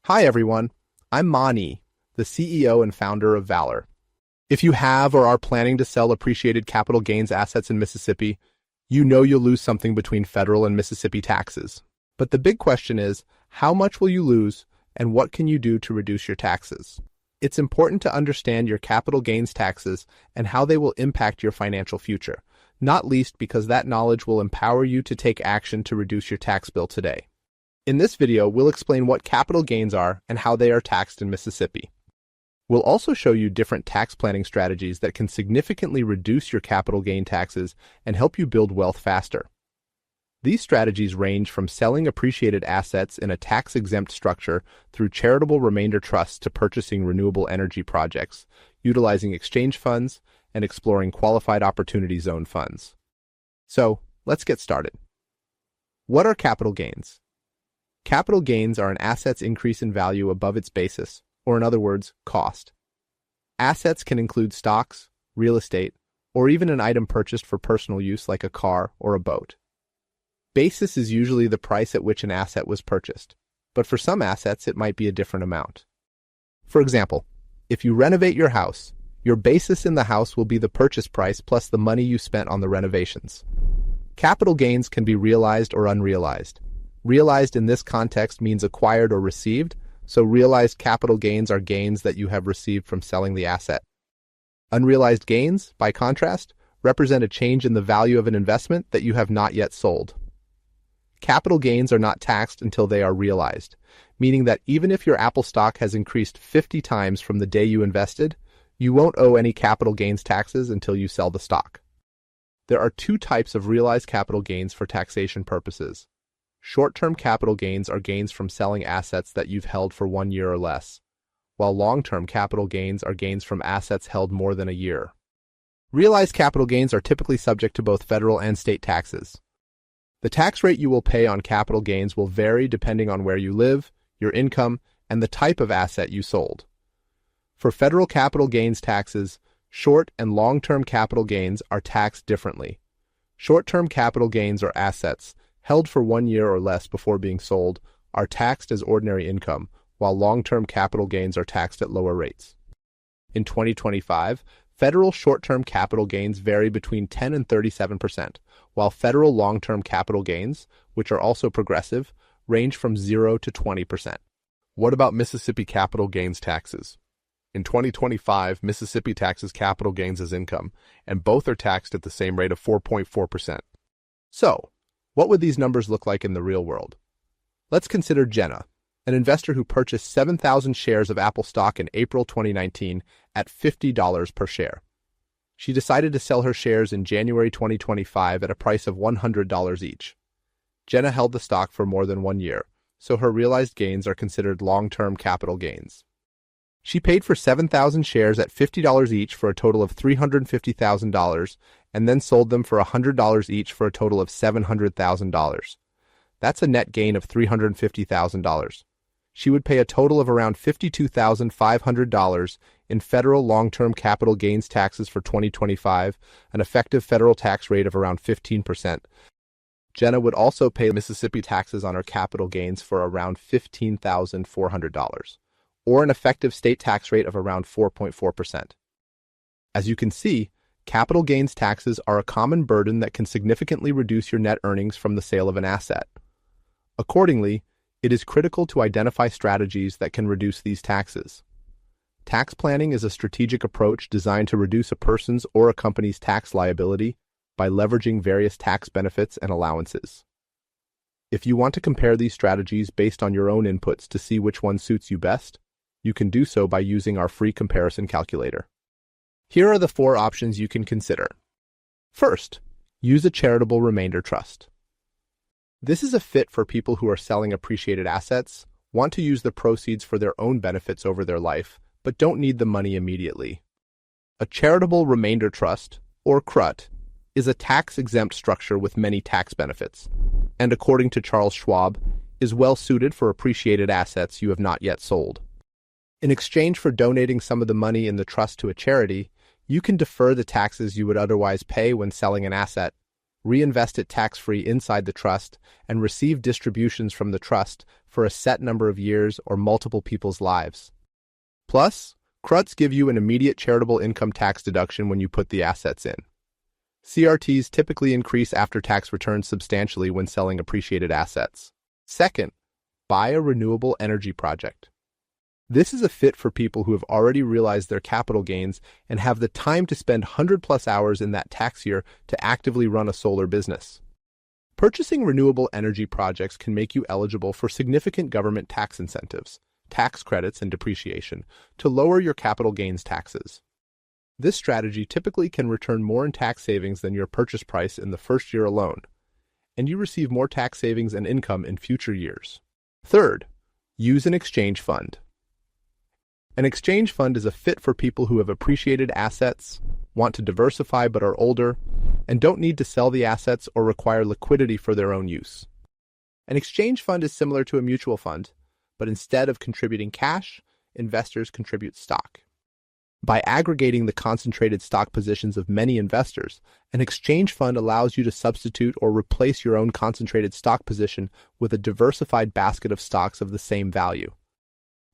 Hi everyone, I'm Mani, the CEO and founder of Valor. If you have or are planning to sell appreciated capital gains assets in Mississippi, you know you'll lose something between federal and Mississippi taxes. But the big question is, how much will you lose and what can you do to reduce your taxes? It's important to understand your capital gains taxes and how they will impact your financial future, not least because that knowledge will empower you to take action to reduce your tax bill today. In this video, we'll explain what capital gains are and how they are taxed in Mississippi. We'll also show you different tax planning strategies that can significantly reduce your capital gain taxes and help you build wealth faster. These strategies range from selling appreciated assets in a tax-exempt structure through charitable remainder trusts to purchasing renewable energy projects, utilizing exchange funds, and exploring qualified opportunity zone funds. So, let's get started. What are capital gains? Capital gains are an asset's increase in value above its basis, or in other words, cost. Assets can include stocks, real estate, or even an item purchased for personal use like a car or a boat. Basis is usually the price at which an asset was purchased, but for some assets it might be a different amount. For example, if you renovate your house, your basis in the house will be the purchase price plus the money you spent on the renovations. Capital gains can be realized or unrealized. Realized in this context means acquired or received, so realized capital gains are gains that you have received from selling the asset. Unrealized gains, by contrast, represent a change in the value of an investment that you have not yet sold. Capital gains are not taxed until they are realized, meaning that even if your Apple stock has increased 50 times from the day you invested, you won't owe any capital gains taxes until you sell the stock. There are two types of realized capital gains for taxation purposes. Short-term capital gains are gains from selling assets that you've held for 1 year or less, while long-term capital gains are gains from assets held more than a year. Realized capital gains are typically subject to both federal and state taxes. The tax rate you will pay on capital gains will vary depending on where you live, your income, and the type of asset you sold. For federal capital gains taxes, short and long-term capital gains are taxed differently. Short-term capital gains are assets held for 1 year or less before being sold, are taxed as ordinary income, while long-term capital gains are taxed at lower rates. In 2025, federal short-term capital gains vary between 10 and 37%, while federal long-term capital gains, which are also progressive, range from 0 to 20%. What about Mississippi capital gains taxes? In 2025, Mississippi taxes capital gains as income, and both are taxed at the same rate of 4.4%. So, what would these numbers look like in the real world? Let's consider Jenna, an investor who purchased 7,000 shares of Apple stock in April 2019 at $50 per share. She decided to sell her shares in January 2025 at a price of $100 each. Jenna held the stock for more than 1 year, so her realized gains are considered long-term capital gains. She paid for 7,000 shares at $50 each for a total of $350,000 and then sold them for $100 each for a total of $700,000. That's a net gain of $350,000. She would pay a total of around $52,500 in federal long-term capital gains taxes for 2025, an effective federal tax rate of around 15%. Jenna would also pay Mississippi taxes on her capital gains for around $15,400. or an effective state tax rate of around 4.4%. As you can see, capital gains taxes are a common burden that can significantly reduce your net earnings from the sale of an asset. Accordingly, it is critical to identify strategies that can reduce these taxes. Tax planning is a strategic approach designed to reduce a person's or a company's tax liability by leveraging various tax benefits and allowances. If you want to compare these strategies based on your own inputs to see which one suits you best, you can do so by using our free comparison calculator. Here are the 4 options you can consider. First, use a charitable remainder trust. This is a fit for people who are selling appreciated assets, want to use the proceeds for their own benefits over their life, but don't need the money immediately. A charitable remainder trust, or CRUT, is a tax-exempt structure with many tax benefits, and according to Charles Schwab, is well suited for appreciated assets you have not yet sold. In exchange for donating some of the money in the trust to a charity, you can defer the taxes you would otherwise pay when selling an asset, reinvest it tax-free inside the trust, and receive distributions from the trust for a set number of years or multiple people's lives. Plus, CRUTs give you an immediate charitable income tax deduction when you put the assets in. CRTs typically increase after-tax returns substantially when selling appreciated assets. Second, buy a renewable energy project. This is a fit for people who have already realized their capital gains and have the time to spend 100+ hours in that tax year to actively run a solar business. Purchasing renewable energy projects can make you eligible for significant government tax incentives, tax credits, and depreciation to lower your capital gains taxes. This strategy typically can return more in tax savings than your purchase price in the first year alone, and you receive more tax savings and income in future years. Third, use an exchange fund. An exchange fund is a fit for people who have appreciated assets, want to diversify but are older, and don't need to sell the assets or require liquidity for their own use. An exchange fund is similar to a mutual fund, but instead of contributing cash, investors contribute stock. By aggregating the concentrated stock positions of many investors, an exchange fund allows you to substitute or replace your own concentrated stock position with a diversified basket of stocks of the same value.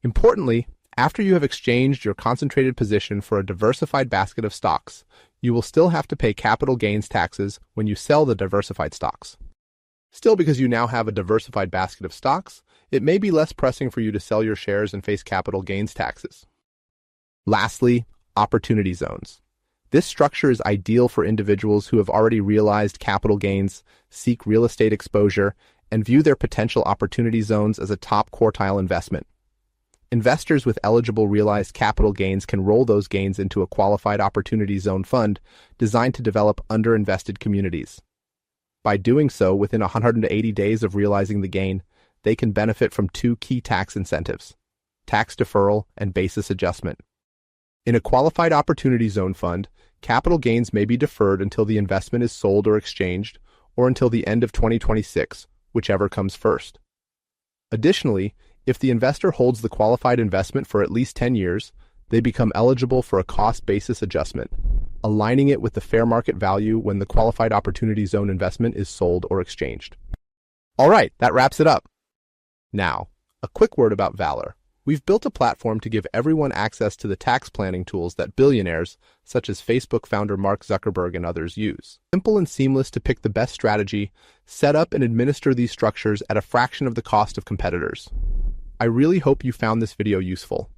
Importantly, after you have exchanged your concentrated position for a diversified basket of stocks, you will still have to pay capital gains taxes when you sell the diversified stocks. Still, because you now have a diversified basket of stocks, it may be less pressing for you to sell your shares and face capital gains taxes. Lastly, opportunity zones. This structure is ideal for individuals who have already realized capital gains, seek real estate exposure, and view their potential opportunity zones as a top quartile investment. Investors with eligible realized capital gains can roll those gains into a qualified opportunity zone fund designed to develop underinvested communities. By doing so within 180 days of realizing the gain, they can benefit from two key tax incentives: tax deferral and basis adjustment. In a qualified opportunity zone fund, capital gains may be deferred until the investment is sold or exchanged, or until the end of 2026, whichever comes first. Additionally, if the investor holds the qualified investment for at least 10 years, they become eligible for a cost basis adjustment, aligning it with the fair market value when the qualified opportunity zone investment is sold or exchanged. All right, that wraps it up. Now, a quick word about Valor. We've built a platform to give everyone access to the tax planning tools that billionaires, such as Facebook founder Mark Zuckerberg and others, use. Simple and seamless to pick the best strategy, set up and administer these structures at a fraction of the cost of competitors. I really hope you found this video useful.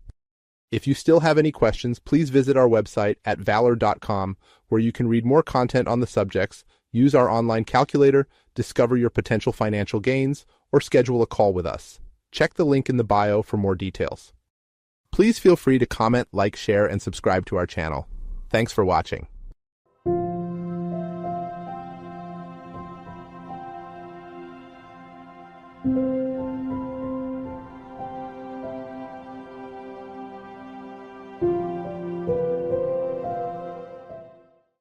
If you still have any questions, please visit our website at valor.com, where you can read more content on the subjects, use our online calculator, discover your potential financial gains, or schedule a call with us. Check the link in the bio for more details. Please feel free to comment, like, share, and subscribe to our channel. Thanks for watching.